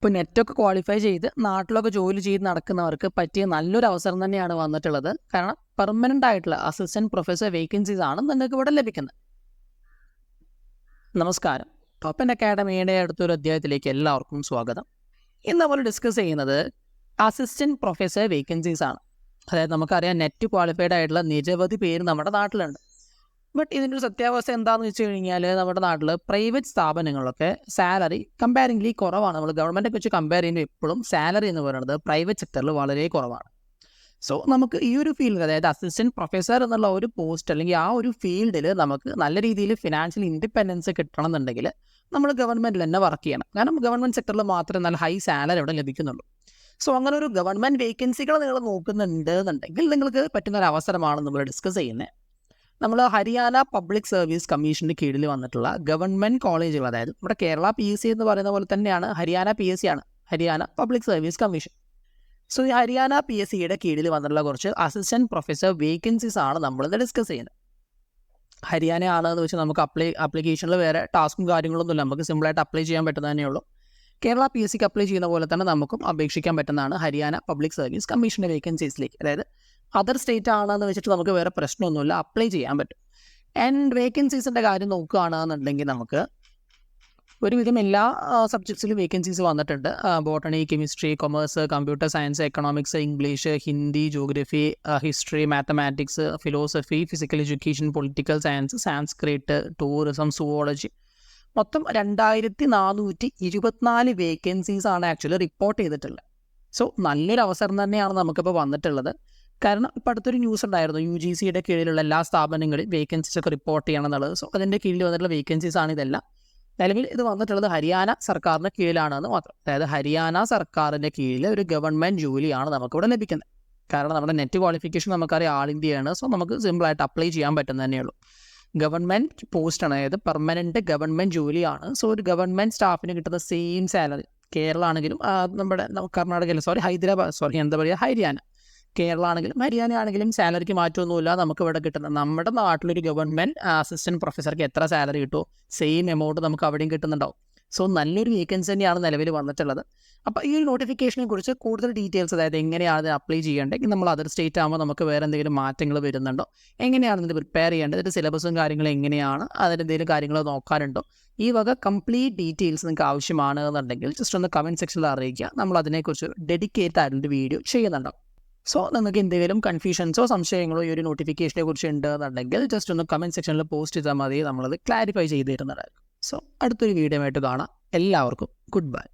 ഇപ്പോൾ നെറ്റൊക്കെ ക്വാളിഫൈ ചെയ്ത് നാട്ടിലൊക്കെ ജോലി ചെയ്ത് നടക്കുന്നവർക്ക് പറ്റിയ നല്ലൊരു അവസരം തന്നെയാണ് വന്നിട്ടുള്ളത്. കാരണം പെർമനൻ്റ് ആയിട്ടുള്ള അസിസ്റ്റൻറ്റ് പ്രൊഫസർ വേക്കൻസീസ് ആണ് നിങ്ങൾക്ക് ഇവിടെ ലഭിക്കുന്നത്. നമസ്കാരം, ടോപ്പ് ആൻഡ് അക്കാഡമിയുടെ അടുത്തൊരു അധ്യായത്തിലേക്ക് എല്ലാവർക്കും സ്വാഗതം. ഇന്ന് നമ്മൾ ഡിസ്കസ് ചെയ്യുന്നത് അസിസ്റ്റൻറ്റ് പ്രൊഫസർ വേക്കൻസീസ് ആണ്. അതായത് നമുക്കറിയാം നെറ്റ് ക്വാളിഫൈഡ് ആയിട്ടുള്ള നിരവധി പേര് നമ്മുടെ നാട്ടിലുണ്ട്. ബട്ട് ഇതിൻ്റെ ഒരു സത്യാവസ്ഥ എന്താണെന്ന് വെച്ച് കഴിഞ്ഞാൽ നമ്മുടെ നാട്ടിൽ പ്രൈവറ്റ് സ്ഥാപനങ്ങളിലൊക്കെ സാലറി കമ്പാരിംഗ്ലി കുറവാണ്. നമ്മൾ ഗവൺമെൻറ്റൊക്കെ വെച്ച് കമ്പയർ ചെയ്യുമ്പോൾ എപ്പോഴും സാലറി എന്ന് പറയുന്നത് പ്രൈവറ്റ് സെക്ടറിൽ വളരെ കുറവാണ്. സോ നമുക്ക് ഈ ഒരു ഫീൽഡിൽ, അതായത് അസിസ്റ്റൻറ്റ് പ്രൊഫസർ എന്നുള്ള ഒരു പോസ്റ്റ് അല്ലെങ്കിൽ ആ ഒരു ഫീൽഡിൽ നമുക്ക് നല്ല രീതിയിൽ ഫിനാൻഷ്യൽ ഇൻഡിപെൻഡൻസ് കിട്ടണം എന്നുണ്ടെങ്കിൽ നമ്മൾ ഗവൺമെൻറ്റിൽ തന്നെ വർക്ക് ചെയ്യണം. കാരണം ഗവൺമെൻറ് സെക്ടറിൽ മാത്രമേ നല്ല ഹൈ സാലറി ഇവിടെ ലഭിക്കുന്നുള്ളൂ. സോ അങ്ങനെ ഒരു ഗവൺമെൻറ് വേക്കൻസികൾ നിങ്ങൾ നോക്കുന്നുണ്ട് എന്നുണ്ടെങ്കിൽ നിങ്ങൾക്ക് പറ്റുന്ന ഒരു അവസരമാണ് നമ്മൾ ഡിസ്കസ് ചെയ്യുന്നത്. നമ്മൾ ഹരിയാന പബ്ലിക് സർവീസ് കമ്മീഷൻ്റെ കീഴിൽ വന്നിട്ടുള്ള ഗവൺമെൻറ് കോളേജുകൾ, അതായത് നമ്മുടെ കേരള PSC എന്ന് പറയുന്ന പോലെ തന്നെയാണ് ഹരിയാന PSC ആണ്, Haryana public service commission. So ഈ ഹരിയാന PSCയുടെ കീഴിൽ വന്നിട്ടുള്ള കുറച്ച് അസിസ്റ്റൻറ്റ് പ്രൊഫസർ വേക്കൻസീസ് ആണ് നമ്മളിത് ഡിസ്കസ് ചെയ്യുന്നത്. ഹരിയാന ആണെന്ന് വെച്ചാൽ നമുക്ക് ആപ്ലിക്കേഷനിൽ വേറെ ടാസ്കും കാര്യങ്ങളൊന്നുമില്ല, നമുക്ക് സിമ്പിളായിട്ട് അപ്ലൈ ചെയ്യാൻ പറ്റുന്നതന്നെ ഉള്ളൂ. കേരള PSCക്ക് അപ്ലൈ ചെയ്യുന്ന പോലെ തന്നെ നമുക്കും അപേക്ഷിക്കാൻ പറ്റുന്നതാണ് ഹരിയാന പബ്ലിക് സർവീസ് കമ്മീഷൻ്റെ വേക്കൻസീസിലേക്ക്. അതായത് അതർ സ്റ്റേറ്റ് ആണെന്ന് വെച്ചിട്ട് നമുക്ക് വേറെ പ്രശ്നമൊന്നുമില്ല, അപ്ലൈ ചെയ്യാൻ പറ്റും. ആൻഡ് വേക്കൻസീസിൻ്റെ കാര്യം നോക്കുകയാണെന്നുണ്ടെങ്കിൽ നമുക്ക് ഒരുവിധം എല്ലാ സബ്ജക്ട്സിലും വേക്കൻസീസ് വന്നിട്ടുണ്ട്. Botany, chemistry, commerce, computer science, economics, English, Hindi, geography, history, mathematics, philosophy, physical education, political science, Sanskrit, tourism, zoology, മൊത്തം 2424 വേക്കൻസീസാണ് ആക്ച്വലി റിപ്പോർട്ട് ചെയ്തിട്ടുള്ളത്. സോ നല്ലൊരു അവസരം തന്നെയാണ് നമുക്കിപ്പോൾ വന്നിട്ടുള്ളത്. കാരണം ഇപ്പോൾ അടുത്തൊരു ന്യൂസ് ഉണ്ടായിരുന്നു, UGCയുടെ കീഴിലുള്ള എല്ലാ സ്ഥാപനങ്ങളിൽ വേക്കൻസീസ് ഒക്കെ റിപ്പോർട്ട് ചെയ്യണം എന്നുള്ളത്. സോ അതിൻ്റെ കീഴിൽ വന്നിട്ടുള്ള വേക്കൻസീസ് ആണ് ഇതെല്ലാം. നിലവിൽ ഇത് വന്നിട്ടുള്ളത് ഹരിയാന സർക്കാരിൻ്റെ കീഴിലാണെന്ന് മാത്രം. അതായത് ഹരിയാന സർക്കാരിൻ്റെ കീഴിൽ ഒരു ഗവൺമെൻറ് ജോലിയാണ് നമുക്കിവിടെ ലഭിക്കുന്നത്. കാരണം നമ്മുടെ നെറ്റ് ക്വാളിഫിക്കേഷൻ നമുക്കറിയാം ആൾ ഇന്ത്യയാണ്. സോ നമുക്ക് സിമ്പിളായിട്ട് അപ്ലൈ ചെയ്യാൻ പറ്റുന്ന തന്നെയുള്ളൂ. ഗവൺമെൻറ് പോസ്റ്റാണ്, അതായത് പെർമനൻറ്റ് ഗവൺമെൻറ് ജോലിയാണ്. സോ ഒരു ഗവൺമെൻറ് സ്റ്റാഫിന് കിട്ടുന്ന സെയിം സാലറി കേരള ആണെങ്കിലും നമ്മുടെ കർണാടകയിൽ ഹരിയാന, കേരള ആണെങ്കിലും ഹരിയാന ആണെങ്കിലും സാലറിക്ക് മാറ്റമൊന്നുമില്ല. നമുക്ക് ഇവിടെ കിട്ടുന്ന നമ്മുടെ നാട്ടിലൊരു ഗവൺമെൻറ് അസിസ്റ്റൻറ്റ് പ്രൊഫസർക്ക് എത്ര സാലറി കിട്ടുമോ സെയിം എമൗണ്ട് നമുക്ക് അവിടെയും കിട്ടുന്നുണ്ടാവും. സോ നല്ലൊരു വേക്കൻസി തന്നെയാണ് നിലവിൽ വന്നിട്ടുള്ളത്. അപ്പോൾ ഈ ഒരു നോട്ടിഫിക്കേഷനെ കുറിച്ച് കൂടുതൽ ഡീറ്റെയിൽസ്, അതായത് എങ്ങനെയാണ് ഇത് അപ്ലൈ ചെയ്യേണ്ടത്, നമ്മൾ അതർ സ്റ്റേറ്റ് ആകുമ്പോൾ നമുക്ക് വേറെ എന്തെങ്കിലും മാറ്റങ്ങൾ വരുന്നുണ്ടോ, എങ്ങനെയാണ് ഇത് പ്രിപ്പയർ ചെയ്യേണ്ടത്, ഇതിൻ്റെ സിലബസും കാര്യങ്ങളും എങ്ങനെയാണ്, അതിനെന്തെങ്കിലും കാര്യങ്ങൾ നോക്കാനുണ്ടോ, ഈ വക കംപ്ലീറ്റ് ഡീറ്റെയിൽസ് നിങ്ങൾക്ക് ആവശ്യമാണ് എന്നുണ്ടെങ്കിൽ ജസ്റ്റ് ഒന്ന് കമൻറ്റ് സെക്ഷനിൽ അറിയിക്കുക. നമ്മൾ അതിനെക്കുറിച്ച് ഡെഡിക്കേറ്റ് ആയിട്ടൊരു വീഡിയോ ചെയ്യുന്നുണ്ടാവും. സോ നിങ്ങൾക്ക് എന്തെങ്കിലും കൺഫ്യൂഷൻസോ സംശയങ്ങളോ ഈ ഒരു നോട്ടിഫിക്കേഷനെ കുറിച്ച് ഉണ്ടെന്നുണ്ടെങ്കിൽ ജസ്റ്റ് ഒന്ന് കമൻറ്റ് സെക്ഷനിൽ പോസ്റ്റ് ചെയ്താൽ മതി, നമ്മളത് ക്ലാരിഫൈ ചെയ്ത് തരുന്നതായിരിക്കും. സോ അടുത്തൊരു വീഡിയോ ആയിട്ട് കാണാം. എല്ലാവർക്കും ഗുഡ് ബൈ.